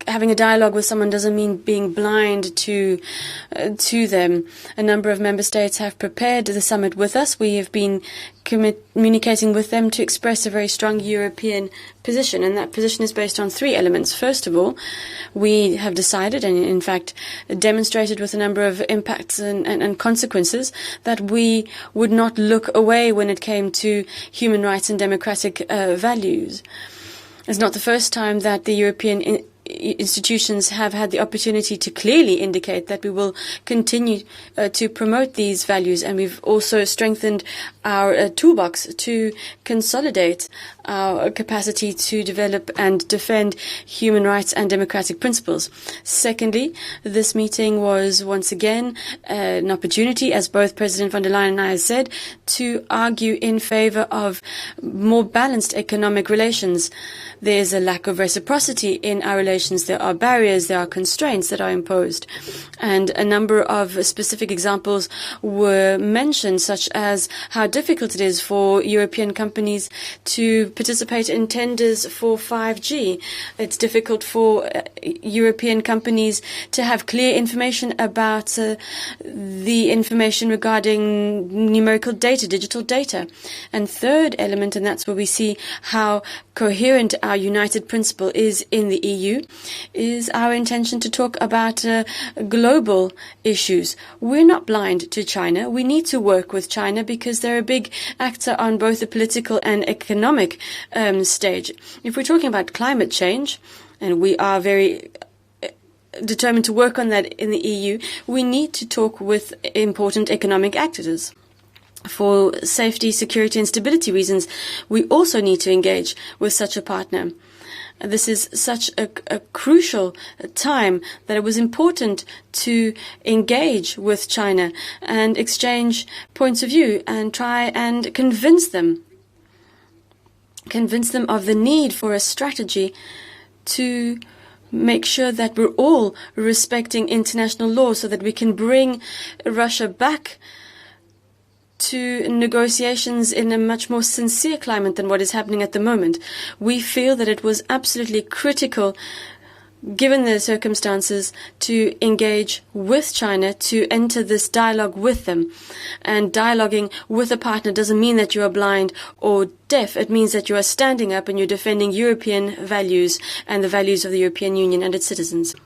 having a dialogue with someone doesn't mean being blind to them. A number of member states have prepared the summit with us. We have been communicating with them to express a very strong European position, and that position is based on three elements. First of all, we have decided, and in fact demonstrated with a number of impacts and consequences, that we would not look away when it came to human rights and democratic values. It's not the first time that the European institutions have had the opportunity to clearly indicate that we will continue to promote these values, and we've also strengthened our toolbox to consolidate our capacity to develop and defend human rights and democratic principles. Secondly, this meeting was once again an opportunity, as both President von der Leyen and I have said, to argue in favor of more balanced economic relations. There's a lack of reciprocity in our relations. There are barriers, there are constraints that are imposed. And a number of specific examples were mentioned, such as how difficult it is for European companies to participate in tenders for 5G. It's difficult for European companies to have clear information about the information regarding numerical data, digital data. And third element, and that's where we see how coherent our united principle is in the EU, is our intention to talk about global issues. We're not blind to China. We need to work with China because they're a big actor on both the political and economic stage. If we're talking about climate change, and we are very determined to work on that in the EU, we need to talk with important economic actors. For safety, security and stability reasons, we also need to engage with such a partner. This is such a crucial time that it was important to engage with China and exchange points of view and try and convince them of the need for a strategy to make sure that we're all respecting international law so that we can bring Russia back to negotiations in a much more sincere climate than what is happening at the moment. We feel that it was absolutely critical, given the circumstances, to engage with China, to enter this dialogue with them. And dialoguing with a partner doesn't mean that you are blind or deaf. It means that you are standing up and you're defending European values and the values of the European Union and its citizens.